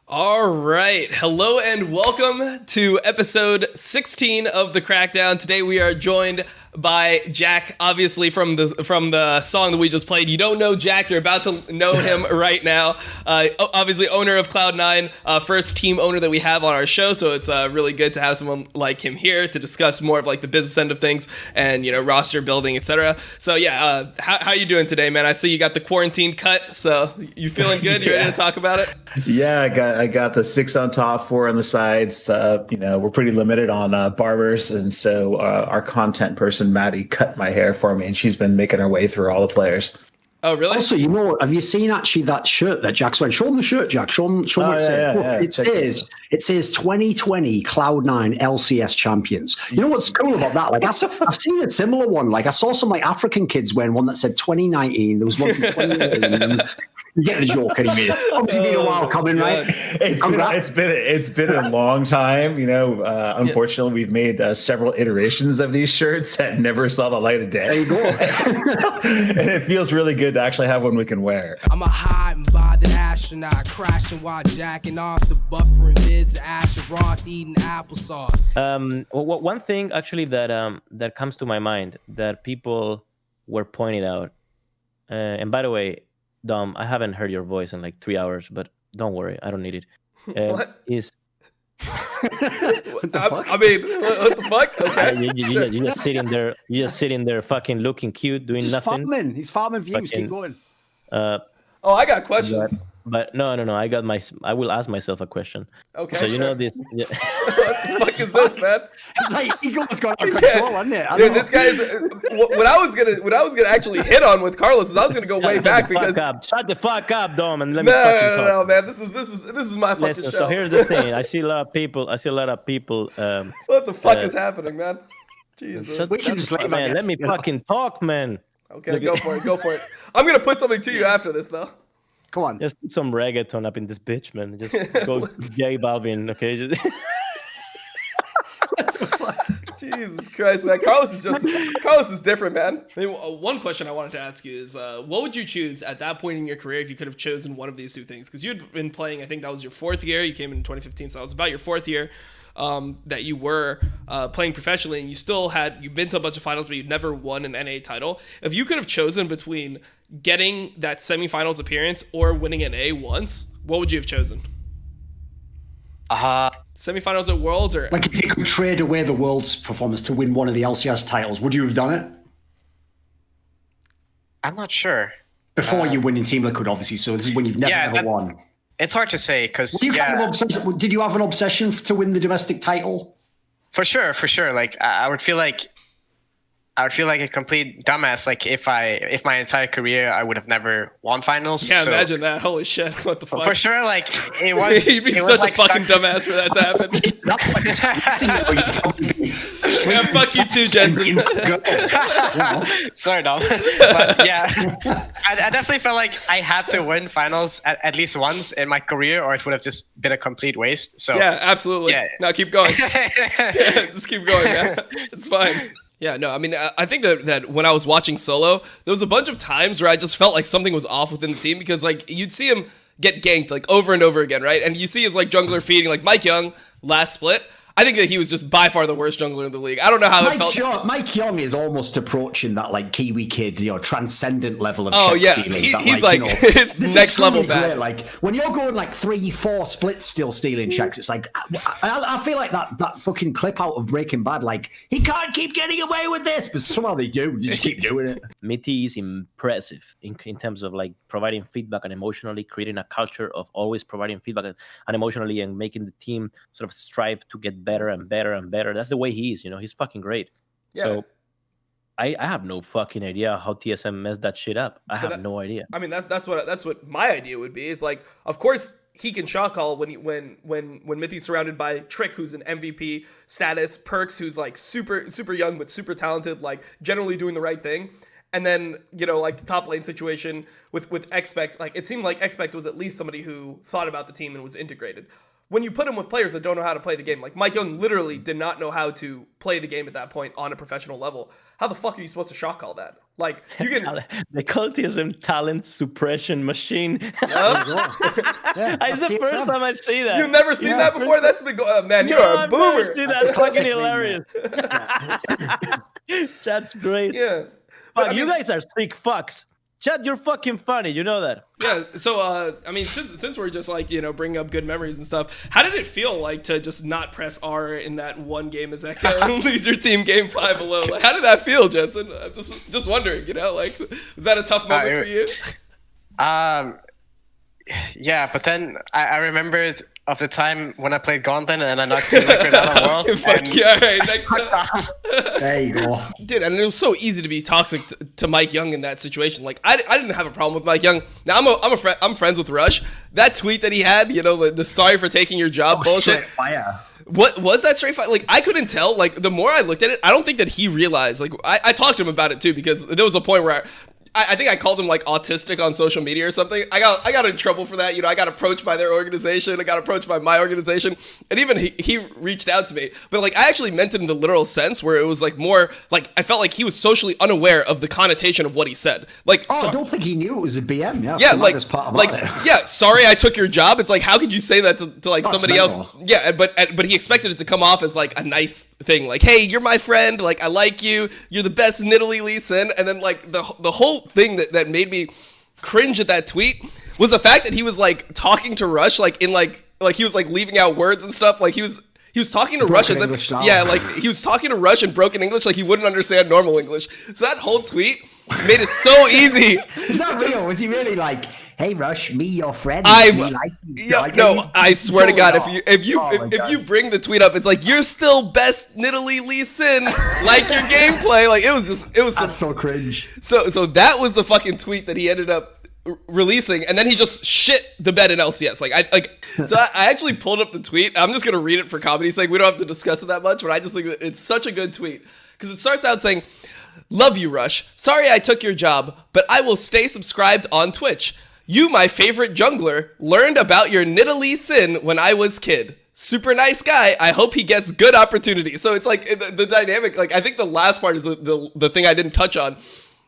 All right. Hello and welcome to episode 16 of the Crackdown. Today we are joined by Jack, obviously from the song that we just played. You don't know Jack, you're about to know him right now. Obviously owner of Cloud9, first team owner that we have on our show, so it's really good to have someone like him here to discuss more of like the business end of things and, you know, roster building, etc. So yeah, how you doing today, man? I see you got the quarantine cut, so you feeling good? You ready to talk about it? Yeah, I got the 6 on top, 4 on the sides. We're pretty limited on barbers, and so our content person Maddie cut my hair for me, and she's been making her way through all the players. Oh, really? Also, have you seen actually that shirt that Jack's wearing? Show them the shirt, Jack. Show them what it says. It says 2020 Cloud9 LCS champions. You know what's cool about that? Like, I've seen a similar one. Like, I saw some like African kids wearing one that said 2019. There was one from 2018. You get the joke anyway. Obviously, been a while coming, right? It's been a long time. Unfortunately, we've made several iterations of these shirts that never saw the light of day. There you go. And it feels really good to actually have one we can wear. I'm a hot and bothered astronaut crashing while jacking off the buffering mids, Asheroth eating applesauce. One thing actually that comes to my mind that people were pointing out, and by the way, Dom, I haven't heard your voice in like 3 hours, but don't worry, I don't need it. What? Is what the fuck? I mean, what the fuck? Okay. You just sitting there, fucking looking cute, doing Just nothing. Farming. He's farming views. Fucking, Keep going. Oh, I got questions. But no. I will ask myself a question. Okay. So you know sure. this. Yeah. What the fuck is this, man? It's like ego's got out of control, hasn't it? Dude, this guy is what I was gonna actually hit on with Carlos was I was gonna go way back because Shut the fuck up, Dom, and let me. No, man. This is my fucking Listen, show. so here's the thing. I see a lot of people. What the fuck is happening, man? Jesus. We can just leave, I man, let guess, me you know. fucking talk, man. Okay, go for it. I'm gonna put something to you after this, though. Come on. Just put some reggaeton up in this bitch, man. Just go J Balvin, okay? Jesus Christ, man. Carlos is different, man. I mean, one question I wanted to ask you is, what would you choose at that point in your career if you could have chosen one of these two things? Because you'd been playing, I think that was your fourth year. You came in 2015, so that was about your fourth year that you were playing professionally, and you've been to a bunch of finals, but you'd never won an NA title. If you could have chosen between getting that semifinals appearance or winning an A once, what would you have chosen? Semifinals at Worlds or Like, if you could trade away the World's performance to win one of the LCS titles, would you have done it? I'm not sure. Before you win in Team Liquid, obviously, so this is when you've never won. It's hard to say because Did you have an obsession to win the domestic title? for sure. Like I would feel like a complete dumbass. Like if my entire career I would have never won finals. yeah, imagine that. Holy shit! What the fuck? For sure, like it was. You'd be such a fucking dumbass for that to happen. Yeah, fuck you too, Jensen. Sorry, no. But yeah, I definitely felt like I had to win finals at least once in my career, or it would have just been a complete waste. So yeah, absolutely. Yeah. No, keep going. Yeah, just keep going, man. It's fine. Yeah, no, I mean, I think that when I was watching Solo, there was a bunch of times where I just felt like something was off within the team because, like, you'd see him get ganked, like, over and over again, right? And you see his, like, jungler feeding, like, Mike Young, last split. I think that he was just by far the worst jungler in the league. I don't know how it felt. Mike Young is almost approaching that like Kiwi kid, transcendent level of stealing. He's like it's next level bad. Like when you're going like 3-4 splits still stealing checks, it's like I feel like that fucking clip out of Breaking Bad. Like he can't keep getting away with this, but somehow they do. They just keep doing it. Mitty is impressive in terms of like providing feedback and emotionally creating a culture of always providing feedback and emotionally and making the team sort of strive to get better and better and better. That's the way he is, he's fucking great. Yeah. So I have no fucking idea how TSM messed that shit up. I have no idea. I mean, that's what my idea would be. It's like, of course he can shot call when Mithy's surrounded by Trick, who's an MVP status, Perks, who's like super young but super talented, like generally doing the right thing. And then, like the top lane situation with Expect, like it seemed like Expect was at least somebody who thought about the team and was integrated. when you put him with players that don't know how to play the game, like Mike Young literally did not know how to play the game at that point on a professional level. How the fuck are you supposed to shot call that? Like, you can... They call TSM talent suppression machine. It's the first time I see that. You've never seen that before? That's been man, you're a boomer. I've never seen that. Fucking hilarious. That's great. Yeah. But you guys are sick fucks. Chad, you're fucking funny. You know that. Yeah. So, I mean, since we're just like, bringing up good memories and stuff, how did it feel like to just not press R in that one game as Echo and lose your team game 5 alone? Like, how did that feel, Jensen? I'm just wondering, like, was that a tough moment for you? Yeah, but then I remembered of the time when I played Gauntlet and I knocked the record out of the world. Fuck yeah, all right, next time. There you go. Dude, and it was so easy to be toxic to Mike Young in that situation. Like, I didn't have a problem with Mike Young. Now, I'm friends with Rush. That tweet that he had, the sorry for taking your job bullshit. Fire. What was that straight fire? Like, I couldn't tell. Like, the more I looked at it, I don't think that he realized. Like, I talked to him about it too, because there was a point where I think I called him like autistic on social media or something. I got in trouble for that. I got approached by their organization. I got approached by my organization. And even he reached out to me. But like, I actually meant it in the literal sense where it was like more like, I felt like he was socially unaware of the connotation of what he said. Like, I don't think he knew it was a BM. Yeah, yeah, sorry I took your job. It's like, how could you say that to like somebody else? Yeah, but he expected it to come off as like a nice thing. Like, hey, you're my friend. Like, I like you. You're the best Nidalee Lee Sin. And then like the whole thing that made me cringe at that tweet was the fact that he was like talking to Rush like in like he was like leaving out words and stuff. Like he was talking to Rush and like he was talking to Rush in broken English like he wouldn't understand normal English. So that whole tweet made it so easy. Is that real? Was he really like, hey Rush, me your friend? I swear to God, if you bring the tweet up, it's like you're still best Nidalee Lee Sin, like your gameplay. Like that's so cringe. So that was the fucking tweet that he ended up releasing, and then he just shit the bed in LCS. I actually pulled up the tweet. I'm just gonna read it for comedy's sake. We don't have to discuss it that much, but I just think that it's such a good tweet because it starts out saying, "Love you, Rush. Sorry I took your job, but I will stay subscribed on Twitch. You, my favorite jungler, learned about your Nidalee Sin when I was kid. Super nice guy. I hope he gets good opportunities." So it's like the dynamic. Like, I think the last part is the thing I didn't touch on.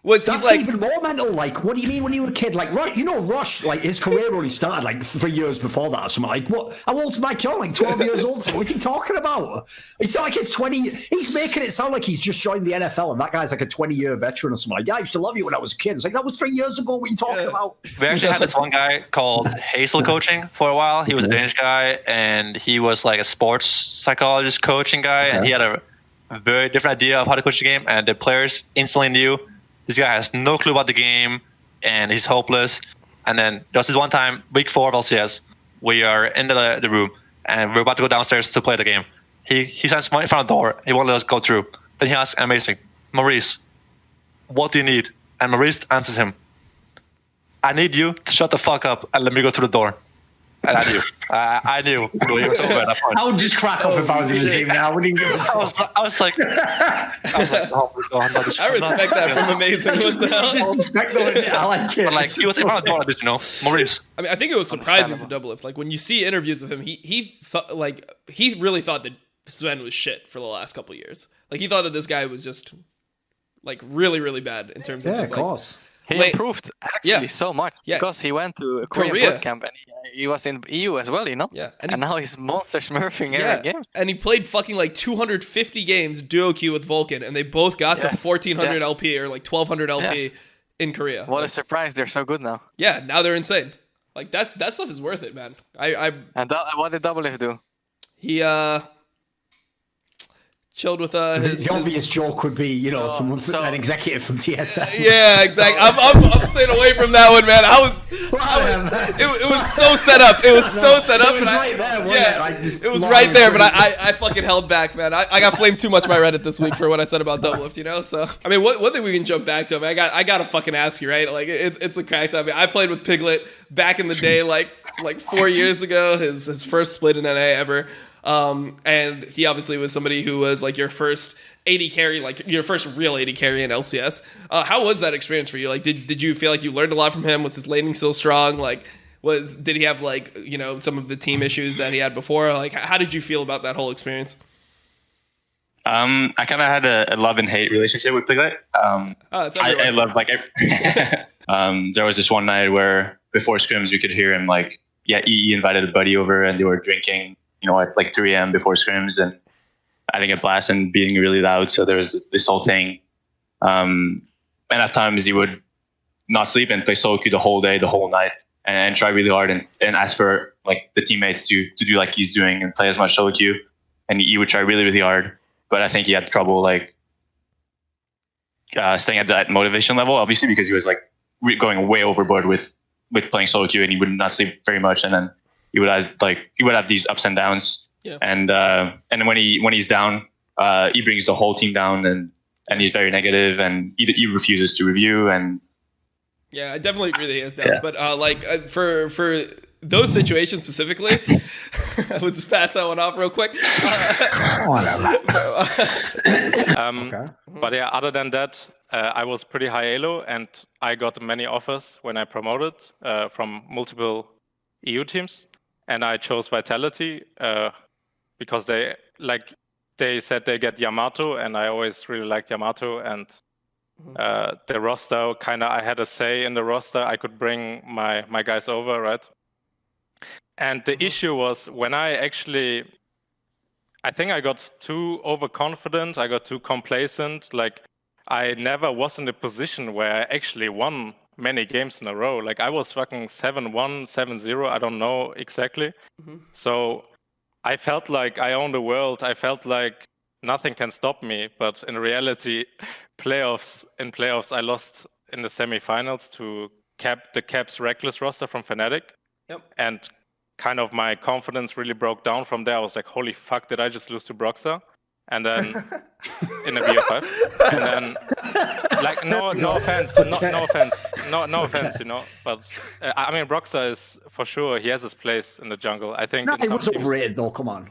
That's like, even more mental. Like, what do you mean when you were a kid? Like, right, Rush, like, his career only started like 3 years before that or something. Like, what? How old's Mike Young? Like 12 years old? So what's he talking about? It's not like he's 20. He's making it sound like he's just joined the NFL and that guy's like a 20-year veteran or something. Like, yeah, I used to love you when I was a kid. It's like, that was 3 years ago. What are you talking about? We actually had this one guy called Hazel coaching for a while. He was a Danish guy and he was like a sports psychologist coaching guy. And he had a very different idea of how to coach the game. And the players instantly knew this guy has no clue about the game, and he's hopeless. And then there was this one time, week 4 of LCS, we are in the room, and we're about to go downstairs to play the game. He stands in front of the door. He won't let us go through. Then he asks Amazing, Maurice, what do you need? And Maurice answers him, I need you to shut the fuck up and let me go through the door. And I knew. He was over at that point. I would just crack up if I was in the team now. I was like, oh my God. I respect that from Amazing. What the hell? I like it. But like, he was in front of the door, did you know? Maurice. I mean, I think it was surprising to Doublelift. Like, when you see interviews of him, he thought, like, he really thought that Sven was shit for the last couple of years. Like, he thought that this guy was just, like, really, really bad in terms of just, of course. He improved actually so much because he went to a Korean bootcamp and he was in EU as well, Yeah. And now he's monster smurfing every game. And he played fucking like 250 games duo queue with Vulcan, and they both got to 1400 LP or like 1200 LP in Korea. What a surprise! They're so good now. Yeah, now they're insane. Like that stuff is worth it, man. And what did Doublelift do? He chilled with the obvious joke would be, an executive from TSM. Yeah, exactly. I'm staying away from that one, man. It was so set up. It was so set up. It was right there. It was right there, but I fucking held back, man. I got flamed too much by Reddit this week for what I said about Doublelift, So I mean, one thing we can jump back to. I mean, I gotta fucking ask you, right? Like it's a crack time. I mean, I played with Piglet back in the day, like 4 years ago. His first split in NA ever. And he obviously was somebody who was like your first AD carry, like your first real AD carry in LCS. How was that experience for you? Like, did you feel like you learned a lot from him? Was his laning still strong? Like, did he have like, some of the team issues that he had before? Like, how did you feel about that whole experience? I kind of had a love and hate relationship with Piglet. I love like there was this one night where before scrims you could hear him like, he invited a buddy over and they were drinking, at like 3 a.m. before scrims and having a blast and being really loud. So there was this whole thing. And at times he would not sleep and play solo queue the whole day, the whole night, and try really hard and ask for like the teammates to do like he's doing and play as much solo queue. And he would try really, really hard. But I think he had trouble like staying at that motivation level, obviously, because he was like going way overboard with playing solo queue and he would not sleep very much. And then he would have these ups and downs. Yeah. And when he's down, he brings the whole team down and he's very negative and he refuses to review. And yeah, I definitely agree that he has downs. Yeah. But for those situations specifically, I would just pass that one off real quick. Okay. But yeah, other than that, I was pretty high elo and I got many offers when I promoted from multiple EU teams, and I chose Vitality because they said they get Yamato, and I always really liked Yamato, and the roster I had a say in the roster. I could bring my guys over, right? And the issue was when I think I got too overconfident, I got too complacent. Like I never was in a position where I actually won many games in a row. Like I was fucking 7-1, 7-0, I don't know exactly. So I felt like I owned the world. I felt like nothing can stop me. But in reality, playoffs, I lost in the semifinals to the Caps Reckless roster from Fnatic. Yep. And kind of my confidence really broke down from there. I was like, holy fuck, did I just lose to Broxa? And then in a BO5. And then like no offense, but I mean Broxa is for sure, he has his place in the jungle. I think he was overrated though, come on.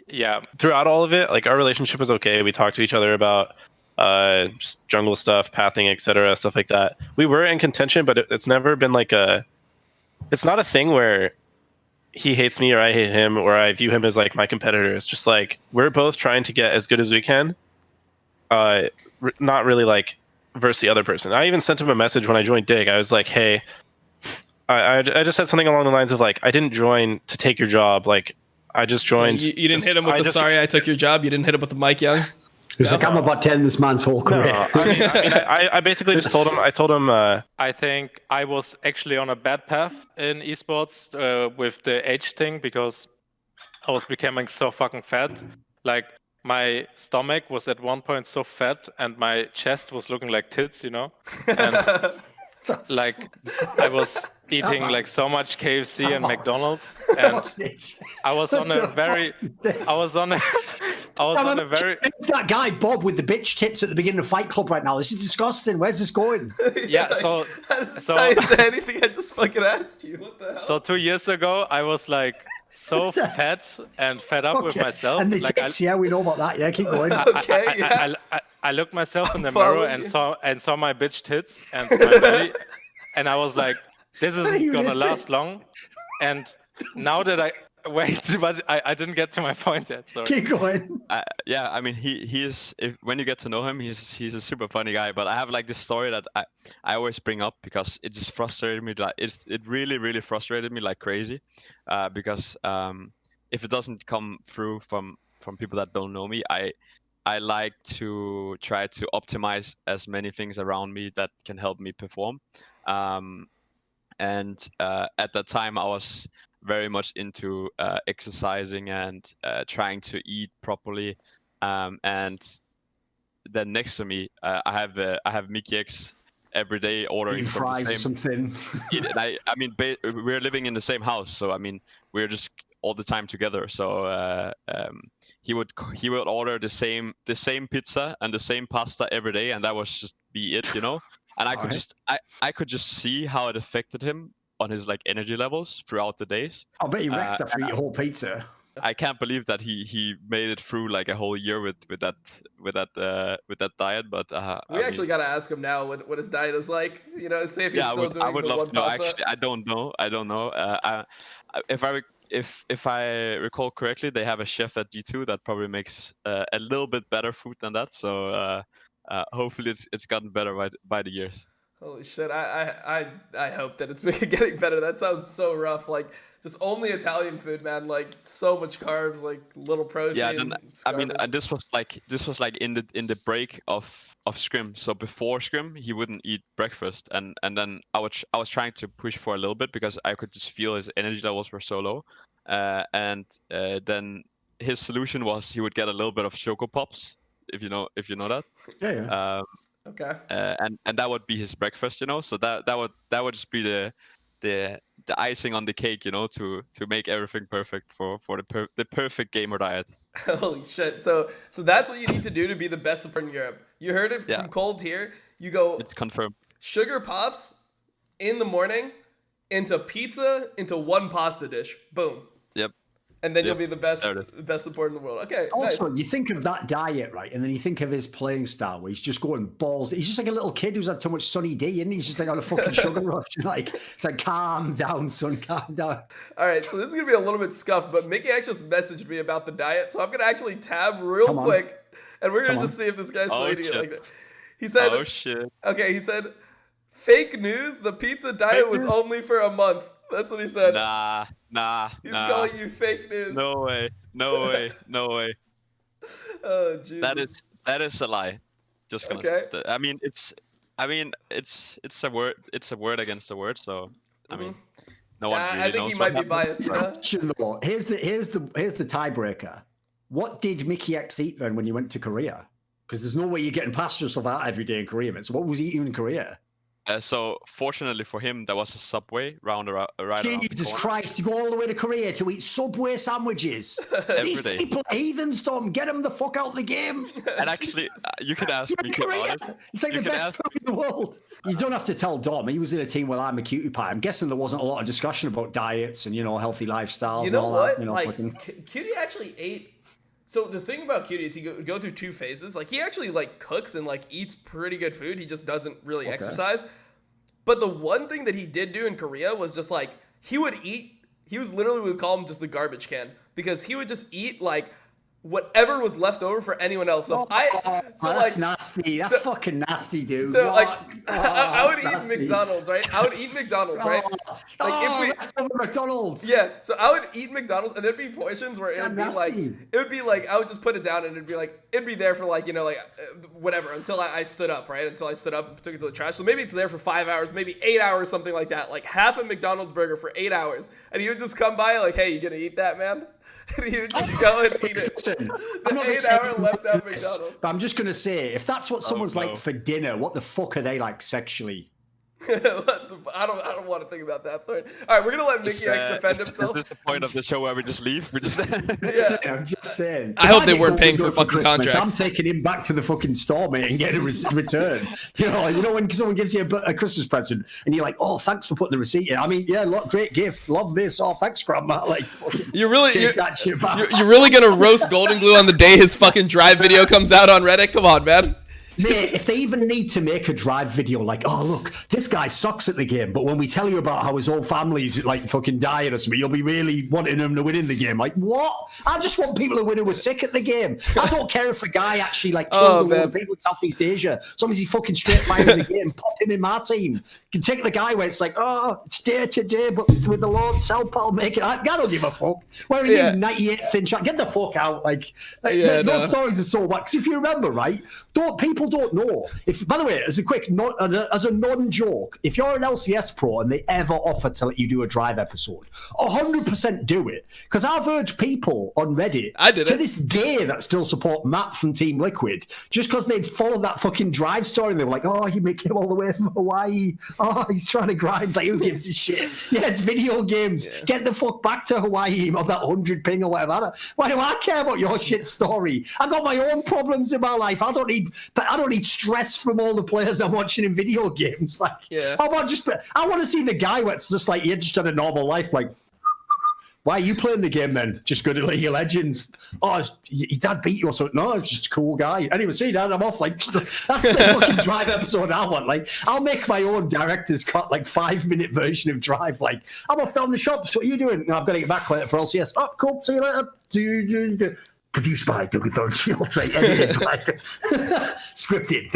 Yeah. Throughout all of it, like our relationship was okay. We talked to each other about just jungle stuff, pathing, etc., stuff like that. We were in contention, but it's never been like it's not a thing where he hates me or I hate him or I view him as like my competitor. It's just like we're both trying to get as good as we can. Not really like versus the other person. I even sent him a message when I joined Dig. I was like, hey, I just said something along the lines of like, I didn't join to take your job. Like I just joined. You didn't hit him with sorry I took your job. You didn't hit him with the Mike Young. He was like, I'm about 10 this man's whole career. No, I basically just told him. I think I was actually on a bad path in esports with the age thing because I was becoming so fucking fat. Like my stomach was at one point so fat and my chest was looking like tits, And like I was eating like so much KFC and McDonald's, and I was on a very. It's that guy Bob with the bitch tits at the beginning of Fight Club right now. This is disgusting. Where's this going? Yeah, so anything I just fucking asked you. What the hell? So 2 years ago, I was like so fat and fed up with myself. And the tits, yeah, we know about that. Yeah, keep going. I looked myself in the mirror and saw my bitch tits and my belly, and I was like, this isn't gonna last long. And now that wait, but I didn't get to my point yet. Sorry. Keep going. Yeah, I mean, he is. When you get to know him, he's a super funny guy. But I have like this story that I always bring up because it just frustrated me. Like it really frustrated me like crazy, because if it doesn't come through from people that don't know me, I like to try to optimize as many things around me that can help me perform. And at that time, I was very much into exercising and trying to eat properly. And then next to me, I have Mickey X every day ordering from fries the same. Or something. I mean, we're living in the same house, so I mean, we're just all the time together. So he would order the same pizza and the same pasta every day, and that was just be it, And I could just see how it affected him on his like energy levels throughout the days. I bet he wrecked after eating a whole pizza. I can't believe that he made it through like a whole year with that diet. But we actually got to ask him now what his diet is like. You know, see if he's still doing I would the love one to know. pasta. Actually, I don't know. If I recall correctly, they have a chef at G2 that probably makes a little bit better food than that. So hopefully it's gotten better by the years. Holy shit! I hope that it's getting better. That sounds so rough. Like just only Italian food, man. Like so much carbs, like little protein. Yeah, I mean, this was like in the break of scrim. So before scrim, he wouldn't eat breakfast, and then I was trying to push for a little bit because I could just feel his energy levels were so low. And then his solution was he would get a little bit of Choco Pops, if you know that. Yeah. Okay. And that would be his breakfast, you know. So that would just be the icing on the cake, you know, to make everything perfect for the perfect gamer diet. Holy shit! So that's what you need to do to be the best supporter in Europe. You heard it from Cold here. You go. It's confirmed. Sugar Pops in the morning, into pizza, into one pasta dish. Boom. Yep. And then you'll be the best supporter in the world. Okay. Also, nice. you think of that diet, right? And then you think of his playing style where he's just going balls. He's just like a little kid who's had too much Sunny D, and he's just like on a fucking sugar rush. Like, it's like, calm down, son, calm down. All right, so this is going to be a little bit scuffed, but Mickey actually just messaged me about the diet. So I'm going to actually tab real quick, and we're going to just see if this guy's still eating it like that. He said, oh, shit. Okay, he said, fake news, the pizza diet was only for a month. That's what he said. Nah. He's calling you fake news. No way. Oh, Jesus. That is a lie. Just gonna say that. I mean, it's a word. It's a word against a word. So I mean, no one really I think knows he might be biased. Here's the tiebreaker. What did Mickey X eat then when you went to Korea? Because there's no way you're getting pasta stuff out every day in Korea, man. So what was he eating in Korea? So fortunately for him, there was a Subway right around Jesus Christ, you go all the way to Korea to eat Subway sandwiches. These day. people are heathens, Tom. Get them the fuck out of the game. And actually, you can ask me about it. It's like the best food in the world. You don't have to tell Dom. He was in a team where I'm a cutie pie. I'm guessing there wasn't a lot of discussion about diets and, healthy lifestyles and all what? that. Like, Cutie actually ate. So the thing about Cutie is he go through two phases. Like, he actually, cooks and, eats pretty good food. He just doesn't really exercise. But the one thing that he did do in Korea was just, he would eat... He was literally, we would call him just the garbage can. Because he would just eat, whatever was left over for anyone else. So that's nasty. That's fucking nasty, dude. So I would eat McDonald's, right? I would eat McDonald's, right? McDonald's. Yeah. So I would eat McDonald's, and there'd be portions where it would be like I would just put it down, and it'd be there for whatever until I stood up, right? Until I stood up and took it to the trash. So maybe it's there for 5 hours, maybe 8 hours, something like that. Like half a McDonald's burger for 8 hours, and he would just come by hey, you gonna eat that, man? And he would just go and eat it. Listen, the 8 hour left out McDonald's. But I'm just going to say, if that's what someone's like for dinner, what the fuck are they like sexually? I don't want to think about that. All right, we're gonna let Mickey X defend himself. Is this the point of the show where we just leave? I'm just saying. I hope they weren't paying for fucking contracts. I'm taking him back to the fucking store, mate, and getting a return. You know when someone gives you a Christmas present and you're like, oh, thanks for putting the receipt in. I mean, yeah, look, great gift. Love this. Oh, thanks, Grandma. You're really gonna roast Golden Glue on the day his fucking drive video comes out on Reddit? Come on, man. Mate, if they even need to make a drive video oh, look, this guy sucks at the game, but when we tell you about how his whole family's fucking dying or something, you'll be really wanting him to win in the game. What? I just want people to win who are sick at the game. I don't care if a guy actually killed the people in Southeast Asia. As long as he's fucking straight firing the game, pop him in my team. You can take the guy where it's it's day to day, but with the Lord's help, I'll make it. I don't give a fuck. Where are you, 98th inch? Get the fuck out. Those stories are so whack. Because if you remember, right, people don't know. By the way, as a non-joke, if you're an LCS pro and they ever offer to let you do a drive episode, 100% do it. Because I've heard people on Reddit this day that still support Matt from Team Liquid just because they'd followed that fucking drive story and they were like, oh, you make him all the way from Hawaii. Oh, he's trying to grind. Who gives a shit? Yeah, it's video games. Yeah. Get the fuck back to Hawaii on that 100 ping or whatever. Why do I care about your shit story? I got my own problems in my life. I don't need stress from all the players I'm watching in video games. I want to see the guy where it's just you just had a normal life, Why are you playing the game then? Just good at League of Legends. Oh, your dad beat you or something? No, I was just a cool guy. Anyway, see, Dad, I'm off. Like, that's the fucking Drive episode I want. Like, I'll make my own director's cut, like 5-minute version of Drive. Like, I'm off down the shops. What are you doing? No, I've got to get back later for LCS. Oh, cool. See you later. Produced by Doug Thornhill, edited by scripted.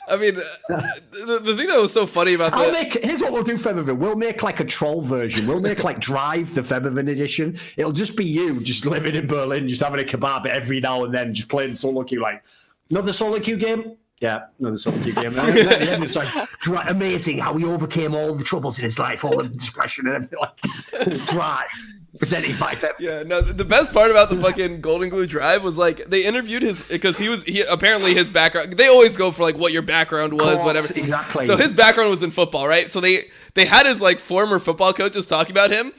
I mean, the thing that was so funny about that. Here's what we'll do, Febiven. We'll make like a troll version. We'll make like Drive, the Febiven edition. It'll just be you just living in Berlin, just having a kebab every now and then, just playing solo queue. Like, another solo queue game? Yeah, another solo queue game. And at the end, it's like, amazing how he overcame all the troubles in his life, all the depression and everything. Like, Drive. Presenting by Febiven. Yeah, no, the best part about the fucking Golden Glue Drive was like they interviewed because he apparently his background. They always go for like what your background was, whatever. Exactly. So his background was in football, right? So they had his like former football coaches talking about him.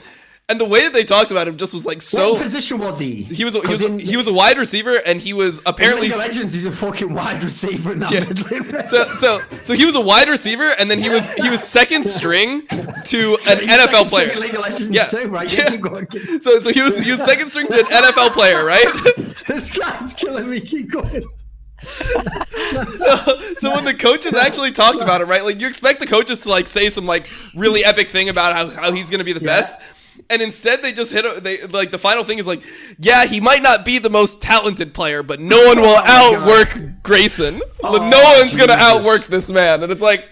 And the way that they talked about him just was like so. What position was he? He was a wide receiver, and he was apparently. In League of Legends, he's a fucking wide receiver in that Midland. So he was a wide receiver, and then he was second string to an NFL player. In League of Legends too, right? Yeah. So he was second string to an NFL player, right? This guy's killing me. Keep going. So when the coaches actually talked about him, right? Like you expect the coaches to like say some like really epic thing about how he's going to be the best. And instead, they just like the final thing is like, yeah, he might not be the most talented player, but no one will outwork Grayson. No one's gonna outwork this man. And it's like,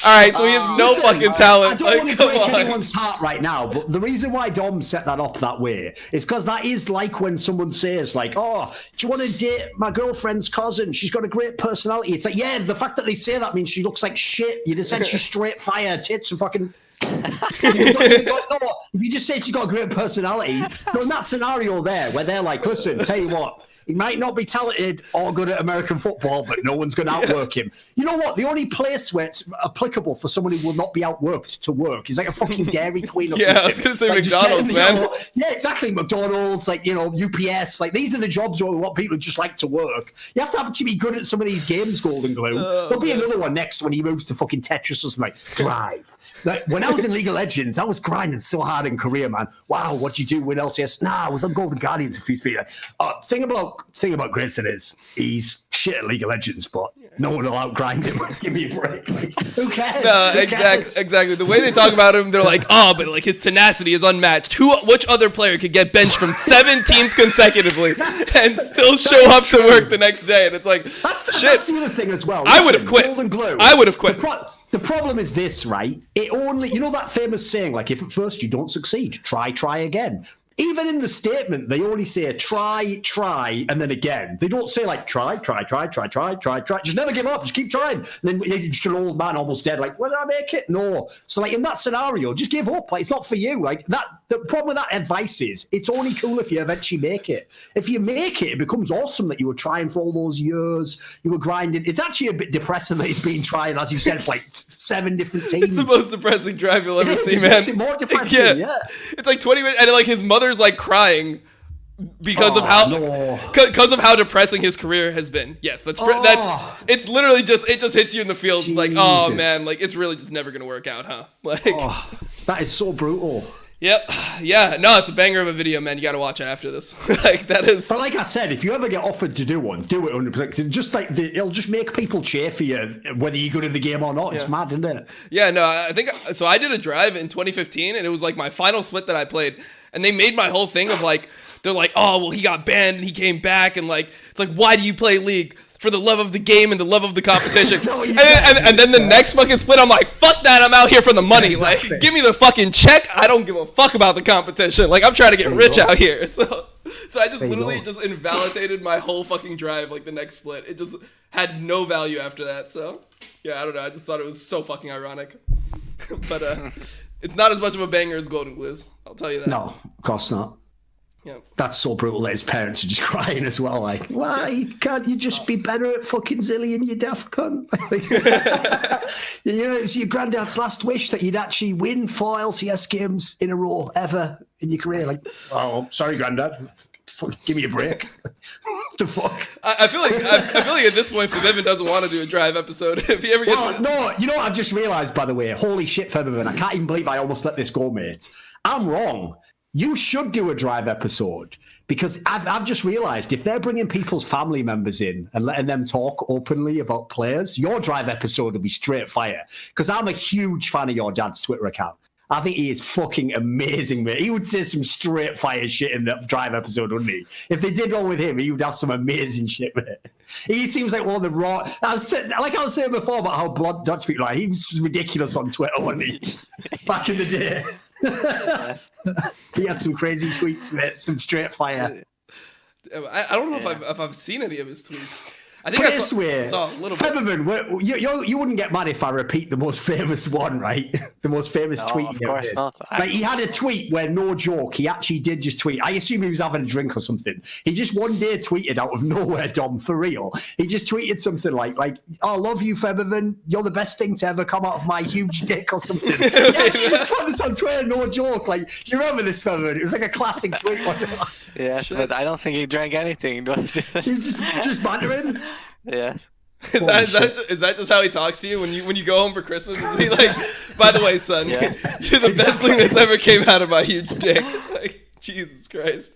all right, so he has no fucking talent. I don't want to break anyone's heart right now, but the reason why Dom set that up that way is because that is like when someone says like, oh, do you want to date my girlfriend's cousin? She's got a great personality. It's like, yeah, the fact that they say that means she looks like shit. You'd essentially straight fire tits and fucking... If you just say she's got a great personality, in that scenario there where they're like, listen, tell you what, he might not be talented or good at American football, but no one's going to outwork him. You know what? The only place where it's applicable for someone who will not be outworked to work is like a fucking Dairy Queen or something. I was going to say like McDonald's, man. Yeah, exactly. McDonald's, like, UPS. Like, these are the jobs where we want people who just like to work. You have to actually be good at some of these games, Golden Glue. There'll be another one next when he moves to fucking Tetris or something like Drive. Like, when I was in League of Legends, I was grinding so hard in Korea, man. Wow, what'd you do with LCS? Nah, I was on Golden Guardians a few speed. Thing about Grayson is he's shit at League of Legends, but no one will outgrind him. Give me a break. Like, who cares? No, exactly. The way they talk about him, they're like, oh, but like his tenacity is unmatched. Which other player could get benched from 7 teams consecutively and still show up to work the next day? And it's like, that's the other thing as well. I would have quit. Golden Glue. I would have quit. The problem is this, right? It only, that famous saying, like, if at first you don't succeed, try again. Even in the statement, they only say try, and then again. They don't say like try. Just never give up. Just keep trying. And then you're just an old man almost dead. Like, will I make it? No. So like in that scenario, just give up. Like it's not for you. Like that. The problem with that advice is it's only cool if you eventually make it. If you make it, it becomes awesome that you were trying for all those years. You were grinding. It's actually a bit depressing that he's been trying, as you said, for like 7 different teams. It's the most depressing drive you'll ever see, man. It's more depressing. Yeah. It's like 20 minutes, and like his mother's like crying because of how depressing his career has been. Yes, that's it's literally it just hits you in the field. Jesus. Like, oh man, like it's really just never gonna work out, huh? Like that is so brutal. Yep. Yeah. No, it's a banger of a video, man. You got to watch it after this. Like that is. But like I said, if you ever get offered to do one, do it 100%. Just like it'll just make people cheer for you, whether you're good at the game or not. Yeah. It's mad, isn't it? Yeah. No, I think so. I did a drive in 2015, and it was like my final split that I played, and they made my whole thing of like they're like, oh well, he got banned and he came back, and like it's like, why do you play League? For the love of the game and the love of the competition. and then the next fucking split, I'm like, fuck that, I'm out here for the money. Yeah, exactly. Like, give me the fucking check. I don't give a fuck about the competition. Like, I'm trying to get rich out here. So I just literally just invalidated my whole fucking drive, like, the next split. It just had no value after that. So, yeah, I don't know. I just thought it was so fucking ironic. But it's not as much of a banger as Golden Glues. I'll tell you that. No, of course not. Yeah. That's so brutal that his parents are just crying as well. Like, why can't you just be better at fucking Zillion, you daft cunt? It was your granddad's last wish that you'd actually win 4 LCS games in a row ever in your career. Like, oh, sorry, granddad. Give me a break. the fuck? I feel like at this point, Febiven doesn't want to do a drive episode. If he ever gets no, you know what I've just realised, by the way? Holy shit, Febiven, I can't even believe I almost let this go, mate. I'm wrong. You should do a drive episode because I've just realised if they're bringing people's family members in and letting them talk openly about players, your drive episode will be straight fire. Because I'm a huge fan of your dad's Twitter account. I think he is fucking amazing, mate. He would say some straight fire shit in the drive episode, wouldn't he? If they did one with him, he would have some amazing shit, mate. He seems like one of the raw. I was saying before about how blood Dutch people are. He was ridiculous on Twitter, wasn't he? Back in the day. He had some crazy tweets, mate. Some straight fire. I don't know if I've seen any of his tweets. I think I saw a little bit. Febiven, you wouldn't get mad if I repeat the most famous one, right? The most famous tweet. Of course not. Like, he had a tweet where, no joke, he actually did just tweet. I assume he was having a drink or something. He just one day tweeted out of nowhere, Dom, for real. He just tweeted something like, "I love you, Febiven. You're the best thing to ever come out of my huge dick," or something. He actually just put this on Twitter, no joke. Like, do you remember this, Febiven? It was like a classic tweet. Yes, but I don't think he drank anything. He was just bantering. Yeah. Is that just how he talks to you when you go home for Christmas? Is he like, by the way, son, you're the best thing that's ever came out of my huge dick? Like, Jesus Christ.